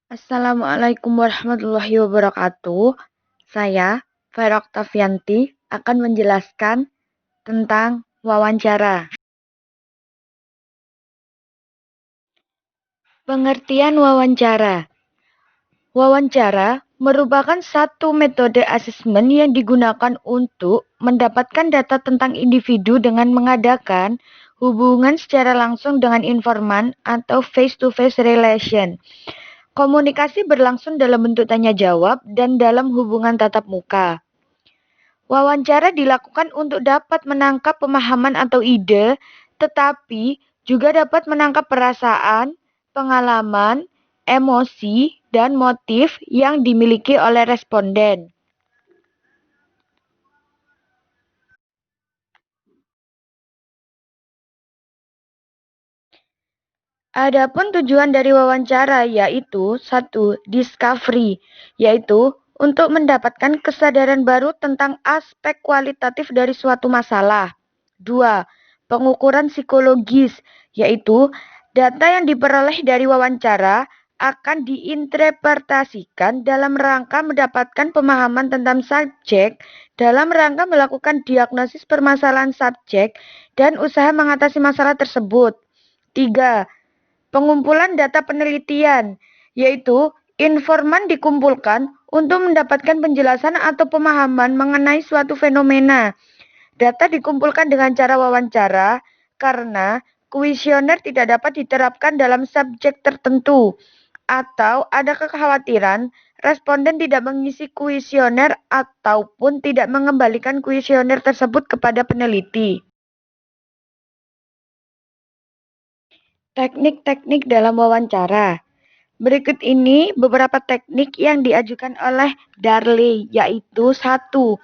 Assalamualaikum warahmatullahi wabarakatuh. Saya, Vera Oktavianti, akan menjelaskan tentang wawancara. Pengertian wawancara. Wawancara merupakan satu metode asesmen yang digunakan untuk mendapatkan data tentang individu dengan mengadakan hubungan secara langsung dengan informan atau face-to-face relation. Komunikasi berlangsung dalam bentuk tanya jawab dan dalam hubungan tatap muka. Wawancara dilakukan untuk dapat menangkap pemahaman atau ide, tetapi juga dapat menangkap perasaan, pengalaman, emosi, dan motif yang dimiliki oleh responden. Adapun tujuan dari wawancara yaitu satu, discovery, yaitu untuk mendapatkan kesadaran baru tentang aspek kualitatif dari suatu masalah. Dua, pengukuran psikologis, yaitu data yang diperoleh dari wawancara akan diinterpretasikan dalam rangka mendapatkan pemahaman tentang subjek, dalam rangka melakukan diagnosis permasalahan subjek, dan usaha mengatasi masalah tersebut. Tiga, pengumpulan data penelitian, yaitu informan dikumpulkan untuk mendapatkan penjelasan atau pemahaman mengenai suatu fenomena. Data dikumpulkan dengan cara wawancara karena kuesioner tidak dapat diterapkan dalam subjek tertentu atau ada kekhawatiran responden tidak mengisi kuesioner ataupun tidak mengembalikan kuesioner tersebut kepada peneliti. Teknik-teknik dalam wawancara. Berikut ini beberapa teknik yang diajukan oleh Darley, yaitu satu,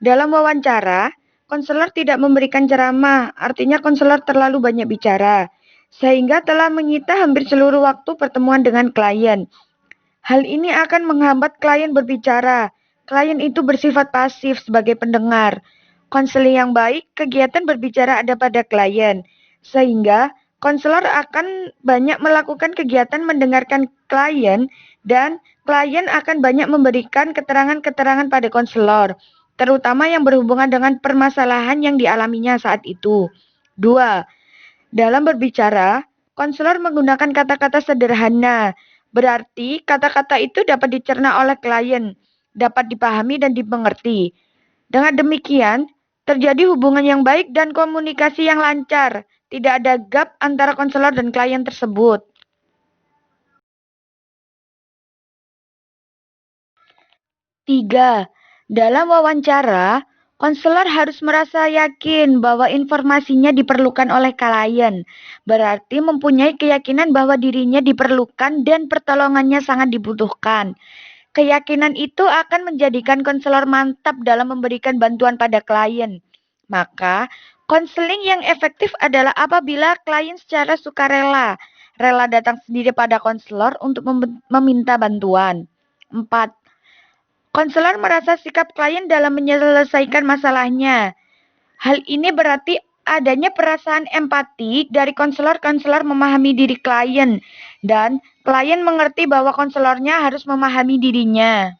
dalam wawancara, konselor tidak memberikan ceramah, artinya konselor terlalu banyak bicara, sehingga telah menyita hampir seluruh waktu pertemuan dengan klien. Hal ini akan menghambat klien berbicara. Klien itu bersifat pasif sebagai pendengar. Konseling yang baik, kegiatan berbicara ada pada klien, sehingga konselor akan banyak melakukan kegiatan mendengarkan klien dan klien akan banyak memberikan keterangan-keterangan pada konselor, terutama yang berhubungan dengan permasalahan yang dialaminya saat itu. Dua, dalam berbicara, konselor menggunakan kata-kata sederhana, berarti kata-kata itu dapat dicerna oleh klien, dapat dipahami dan dimengerti. Dengan demikian, terjadi hubungan yang baik dan komunikasi yang lancar. Tidak ada gap antara konselor dan klien tersebut. Tiga, dalam wawancara, konselor harus merasa yakin bahwa informasinya diperlukan oleh klien. Berarti mempunyai keyakinan bahwa dirinya diperlukan dan pertolongannya sangat dibutuhkan. Keyakinan itu akan menjadikan konselor mantap dalam memberikan bantuan pada klien. Maka, konseling yang efektif adalah apabila klien secara sukarela, rela datang sendiri pada konselor untuk meminta bantuan. 4. Konselor merasa sikap klien dalam menyelesaikan masalahnya. Hal ini berarti adanya perasaan empati dari konselor-konselor memahami diri klien dan klien mengerti bahwa konselornya harus memahami dirinya.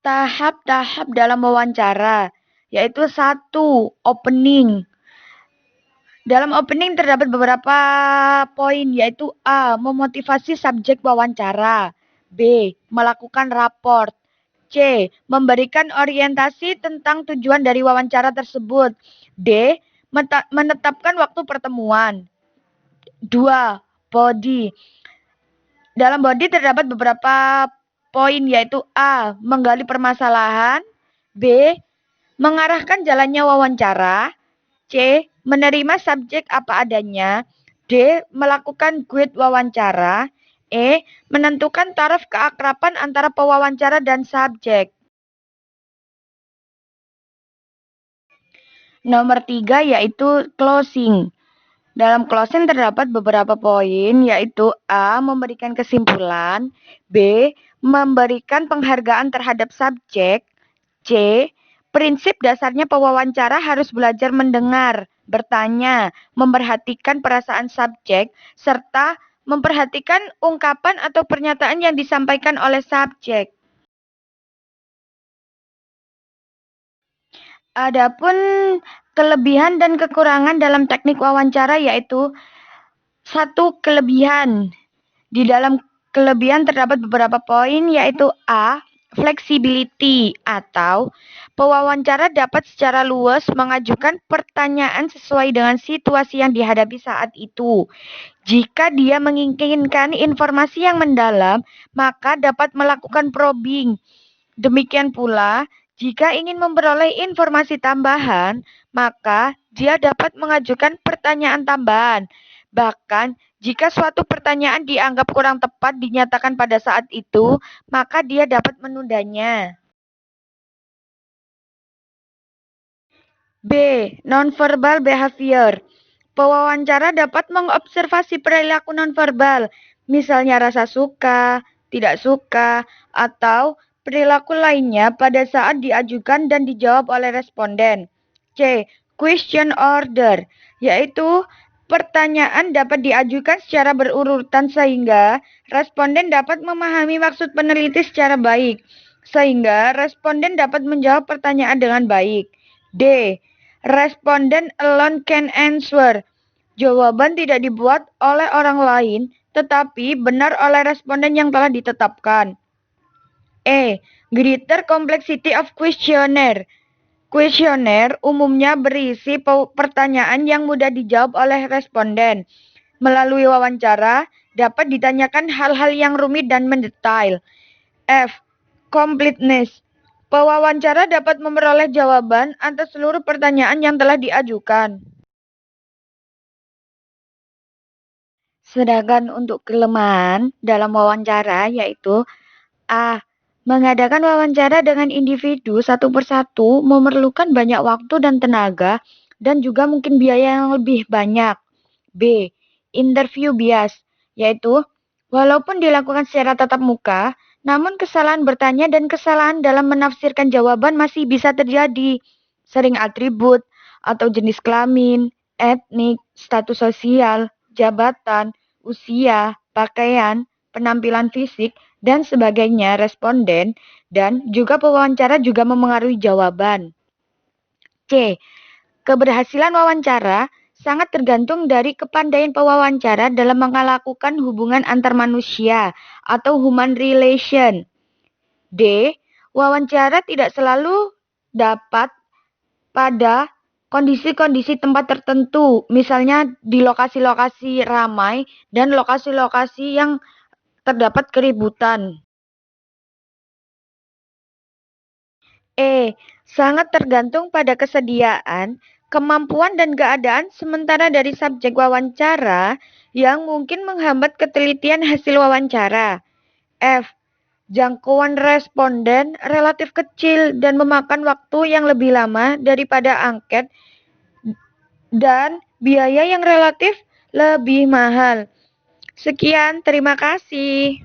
Tahap-tahap dalam wawancara, yaitu satu, opening. Dalam opening terdapat beberapa poin, yaitu A. Memotivasi subjek wawancara. B. Melakukan raport. C. Memberikan orientasi tentang tujuan dari wawancara tersebut. D. Menetapkan waktu pertemuan. 2. Body. Dalam body terdapat beberapa poin, yaitu A. Menggali permasalahan. B. Mengarahkan jalannya wawancara. C. Menerima subjek apa adanya. D. Melakukan guide wawancara. E. Menentukan taraf keakraban antara pewawancara dan subjek. Nomor 3 yaitu closing. Dalam closing terdapat beberapa poin, yaitu A. Memberikan kesimpulan. B. Memberikan penghargaan terhadap subjek. C. Prinsip dasarnya pewawancara harus belajar mendengar. bertanya, memperhatikan perasaan subjek, serta memperhatikan ungkapan atau pernyataan yang disampaikan oleh subjek. Adapun kelebihan dan kekurangan dalam teknik wawancara yaitu satu kelebihan. Di dalam kelebihan terdapat beberapa poin yaitu A. Flexibility atau pewawancara dapat secara luas mengajukan pertanyaan sesuai dengan situasi yang dihadapi saat itu. Jika dia menginginkan informasi yang mendalam, maka dapat melakukan probing. Demikian pula, jika ingin memperoleh informasi tambahan, maka dia dapat mengajukan pertanyaan tambahan. Bahkan, jika suatu pertanyaan dianggap kurang tepat dinyatakan pada saat itu, maka dia dapat menundanya. B. Nonverbal behavior. Pewawancara dapat mengobservasi perilaku nonverbal, misalnya rasa suka, tidak suka, atau perilaku lainnya pada saat diajukan dan dijawab oleh responden. C. Question order, yaitu pertanyaan dapat diajukan secara berurutan sehingga responden dapat memahami maksud peneliti secara baik, sehingga responden dapat menjawab pertanyaan dengan baik. D. Responden alone can answer. Jawaban tidak dibuat oleh orang lain, tetapi benar oleh responden yang telah ditetapkan. E. Greater complexity of questionnaire. Kuesioner umumnya berisi pertanyaan yang mudah dijawab oleh responden. Melalui wawancara, dapat ditanyakan hal-hal yang rumit dan mendetail. F. Completeness. Pewawancara dapat memperoleh jawaban atas seluruh pertanyaan yang telah diajukan. Sedangkan untuk kelemahan dalam wawancara yaitu A. Mengadakan wawancara dengan individu satu persatu memerlukan banyak waktu dan tenaga dan juga mungkin biaya yang lebih banyak. B. Interview bias, yaitu walaupun dilakukan secara tatap muka, namun kesalahan bertanya dan kesalahan dalam menafsirkan jawaban masih bisa terjadi. Sering atribut atau jenis kelamin, etnik, status sosial, jabatan, usia, pakaian, penampilan fisik, dan sebagainya responden, dan juga pewawancara juga memengaruhi jawaban. C. Keberhasilan wawancara sangat tergantung dari kepandaian pewawancara dalam melakukan hubungan antar manusia atau human relation. D. Wawancara tidak selalu dapat pada kondisi-kondisi tempat tertentu, misalnya di lokasi-lokasi ramai dan lokasi-lokasi yang terdapat keributan. E. Sangat tergantung pada kesediaan, kemampuan dan keadaan sementara dari subjek wawancara yang mungkin menghambat ketelitian hasil wawancara. F. Jangkauan responden relatif kecil dan memakan waktu yang lebih lama daripada angket dan biaya yang relatif lebih mahal. Sekian, terima kasih.